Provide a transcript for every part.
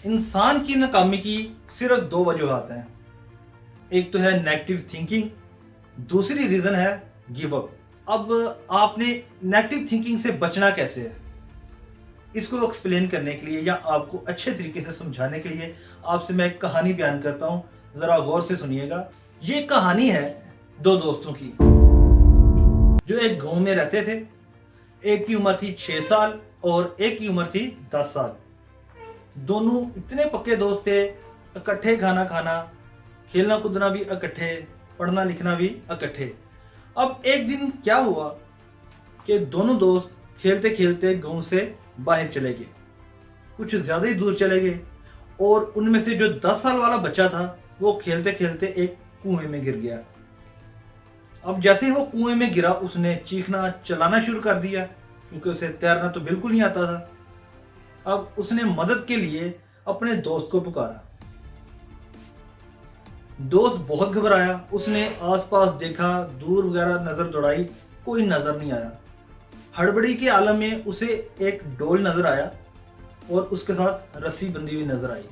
इंसान की नाकामी की सिर्फ दो वजूहात हैं। एक तो है नेगेटिव थिंकिंग, दूसरी रीजन है गिव अप। अब आपने नेगेटिव थिंकिंग से बचना कैसे है, इसको एक्सप्लेन करने के लिए या आपको अच्छे तरीके से समझाने के लिए आपसे मैं एक कहानी बयान करता हूँ। जरा गौर से सुनिएगा। ये कहानी है दो दोस्तों की जो एक गांव में रहते थे। एक की उम्र थी 6 साल और एक की उम्र थी 10 साल। दोनों इतने पक्के दोस्त थे, इकट्ठे खाना खाना, खेलना कूदना भी इकट्ठे, पढ़ना लिखना भी इकट्ठे। अब एक दिन क्या हुआ कि दोनों दोस्त खेलते खेलते गांव से बाहर चले गए, कुछ ज्यादा ही दूर चले गए। और उनमें से जो 10 साल वाला बच्चा था वो खेलते खेलते एक कुएं में गिर गया। अब जैसे ही वो कुएं में गिरा उसने चीखना चिल्लाना शुरू कर दिया, क्योंकि उसे तैरना तो बिल्कुल नहीं आता था। अब उसने मदद के लिए अपने दोस्त को पुकारा। दोस्त बहुत घबराया, उसने आसपास देखा, दूर वगैरह नजर दौड़ाई, कोई नजर नहीं आया। हड़बड़ी के आलम में उसे एक डोल नजर आया और उसके साथ रस्सी बंधी हुई नजर आई।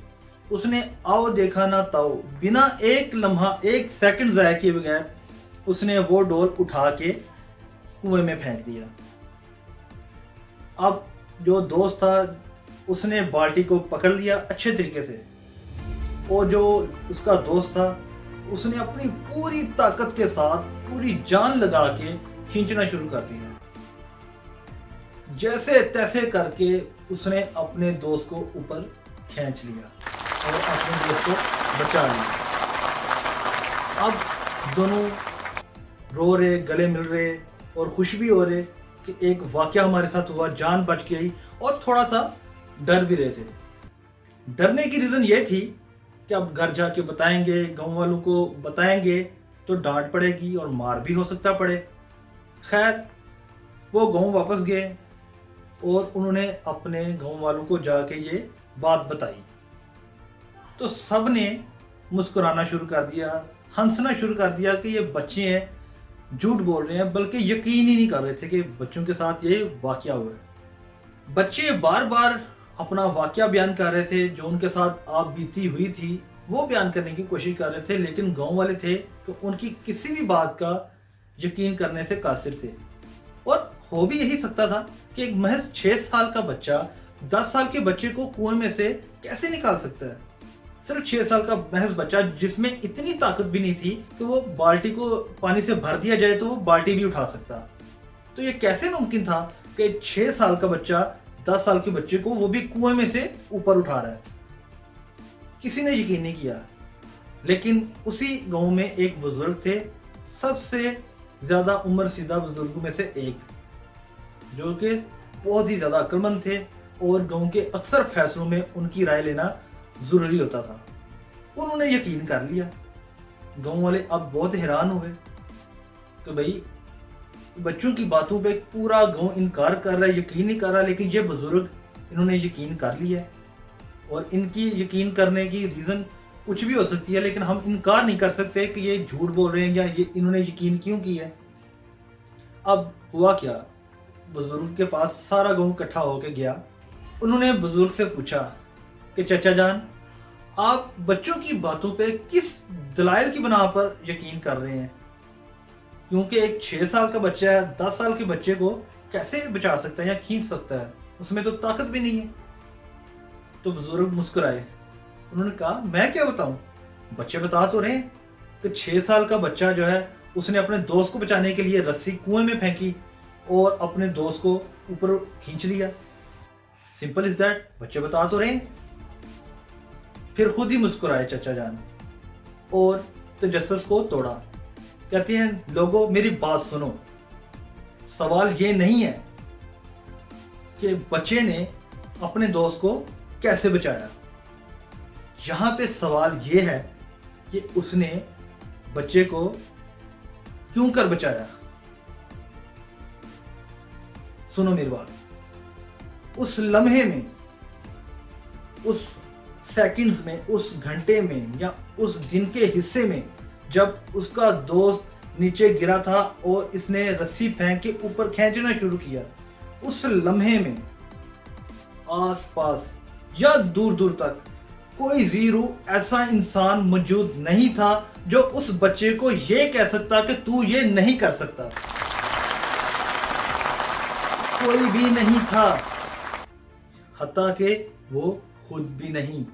उसने आओ देखा ना ताओ, बिना एक लम्हा एक सेकंड जाया किए बगैर उसने वो डोल उठा के कुएं में फेंक दिया। अब जो दोस्त था उसने बाल्टी को पकड़ लिया अच्छे तरीके से, और जो उसका दोस्त था उसने अपनी पूरी ताकत के साथ पूरी जान लगा के खींचना शुरू कर दिया। जैसे तैसे करके उसने अपने दोस्त को ऊपर खींच लिया और अपने दोस्त को बचा लिया। अब दोनों रो रहे, गले मिल रहे और खुश भी हो रहे कि एक वाकया हमारे साथ हुआ, जान बच गई, और थोड़ा सा डर भी रहे थे। डरने की रीजन ये थी कि अब घर जाके बताएंगे, गांव वालों को बताएंगे तो डांट पड़ेगी और मार भी हो सकता पड़े। खैर वो गांव वापस गए और उन्होंने अपने गांव वालों को जाके ये बात बताई तो सब ने मुस्कुराना शुरू कर दिया, हंसना शुरू कर दिया कि ये बच्चे हैं, झूठ बोल रहे हैं, बल्कि यकीन ही नहीं कर रहे थे कि बच्चों के साथ ये वाकया हुआ है। बच्चे बार बार अपना वाकया बयान कर रहे थे, जो उनके साथ आप बीती हुई थी वो बयान करने की कोशिश कर रहे थे, लेकिन गांव वाले थे तो उनकी किसी भी बात का यकीन करने से कासिर थे। और हो भी यही सकता था कि एक महज 6 साल का बच्चा 10 साल के बच्चे को कुएं में से कैसे निकाल सकता है। सिर्फ 6 साल का महज बच्चा जिसमें इतनी ताकत भी नहीं थी कि वो बाल्टी को पानी से भर दिया जाए तो वो बाल्टी भी उठा सकता। तो ये कैसे मुमकिन था कि 6 साल का बच्चा 10 साल के बच्चे को वो भी कुएं में से ऊपर उठा रहा है। किसी ने यकीन नहीं किया। लेकिन उसी गांव में एक बुजुर्ग थे, सबसे ज्यादा उम्र सीधा बुजुर्गों में से एक, जो कि बहुत ही ज्यादा अक्लमंद थे और गांव के अक्सर फैसलों में उनकी राय लेना जरूरी होता था। उन्होंने यकीन कर लिया। गांव वाले अब बहुत हैरान हुए कि भाई बच्चों की बातों पे पूरा गांव इनकार कर रहा है, यकीन नहीं कर रहा, लेकिन ये बुजुर्ग इन्होंने यकीन कर लिया। और इनकी यकीन करने की रीजन कुछ भी हो सकती है, लेकिन हम इनकार नहीं कर सकते कि ये झूठ बोल रहे हैं या ये इन्होंने यकीन क्यों किया है। अब हुआ क्या, बुजुर्ग के पास सारा गांव इकट्ठा होकर गया। उन्होंने बुजुर्ग से पूछा कि चाचा जान, आप बच्चों की बातों पे किस दलाइल की बिना पर यकीन कर रहे हैं, क्योंकि एक 6 साल का बच्चा है 10 साल के बच्चे को कैसे बचा सकता है या खींच सकता है, उसमें तो ताकत भी नहीं है। तो बुजुर्ग मुस्कुराए। उन्होंने कहा मैं क्या बताऊं, बच्चे बता तो रहे हैं कि 6 साल का बच्चा जो है उसने अपने दोस्त को बचाने के लिए रस्सी कुएं में फेंकी और अपने दोस्त को ऊपर खींच लिया। सिंपल इज दैट, बच्चे बता तो रहे हैं। फिर खुद ही मुस्कुराए चचा जान और तजस्सुस को तोड़ा। कहते हैं लोगों मेरी बात सुनो, सवाल ये नहीं है कि बच्चे ने अपने दोस्त को कैसे बचाया, यहां पे सवाल ये है कि उसने बच्चे को क्यों कर बचाया। सुनो मेरी बात, उस लम्हे में, उस सेकंड्स में, उस घंटे में या उस दिन के हिस्से में जब उसका दोस्त नीचे गिरा था और इसने रस्सी फेंक के ऊपर खींचना शुरू किया, उस लम्हे में आस पास या दूर दूर तक कोई जीरो ऐसा इंसान मौजूद नहीं था जो उस बच्चे को ये कह सकता कि तू ये नहीं कर सकता। कोई भी नहीं था, हत्ता कि वो खुद भी नहीं,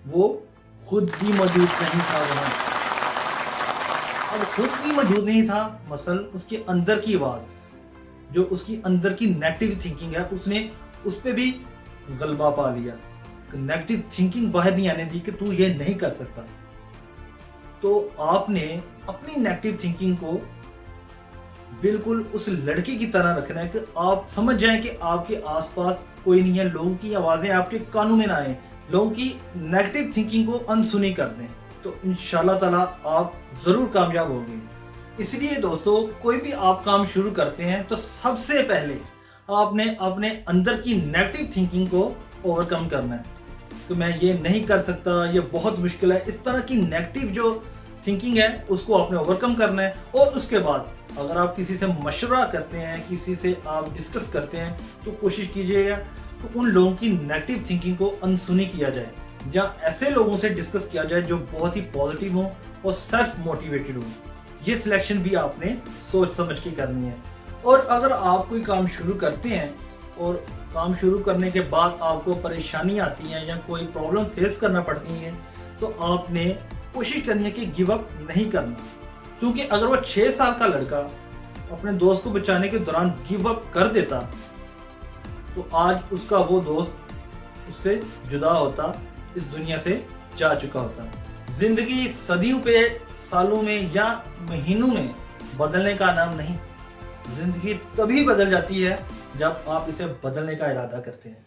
वो खुद भी मौजूद नहीं था वहां। अब खुद भी मौजूद नहीं था, मसल उसके अंदर की बात, जो उसकी अंदर की नेगेटिव थिंकिंग है, उसने उस पे भी गलबा पा लिया। नेगेटिव थिंकिंग बाहर नहीं आने दी कि तू ये नहीं कर सकता। तो आपने अपनी नेगेटिव थिंकिंग को बिल्कुल उस लड़की की तरह रखना है कि आप समझ जाएं कि आपके आसपास कोई नहीं है, लोगों की आवाजें आपके कानों में ना आए, लोगों की नेगेटिव थिंकिंग को अनसुनी कर दें, तो इंशाल्लाह ताला आप जरूर कामयाब होंगे। इसलिए दोस्तों, कोई भी आप काम शुरू करते हैं तो सबसे पहले आपने अपने अंदर की नेगेटिव थिंकिंग को ओवरकम करना है कि मैं ये नहीं कर सकता, ये बहुत मुश्किल है। इस तरह की नेगेटिव जो थिंकिंग है उसको आपने ओवरकम करना है। और उसके बाद अगर आप किसी से मशवरा करते हैं, किसी से आप डिस्कस करते हैं, तो कोशिश कीजिएगा तो उन लोगों की नेगेटिव थिंकिंग को अनसुनी किया जाए, या ऐसे लोगों से डिस्कस किया जाए जो बहुत ही पॉजिटिव हो और सेल्फ मोटिवेटेड हो। ये सिलेक्शन भी आपने सोच समझ के करनी है। और अगर आप कोई काम शुरू करते हैं और काम शुरू करने के बाद आपको परेशानी आती है या कोई प्रॉब्लम फेस करना पड़ती है, तो आपने कोशिश करनी है कि गिव अप नहीं करना। क्योंकि अगर वो 6 साल का लड़का अपने दोस्त को बचाने के दौरान गिव अप कर देता, तो आज उसका वो दोस्त उससे जुदा होता, इस दुनिया से जा चुका होता। जिंदगी सदियों पे, सालों में या महीनों में बदलने का नाम नहीं। जिंदगी तभी बदल जाती है जब आप इसे बदलने का इरादा करते हैं।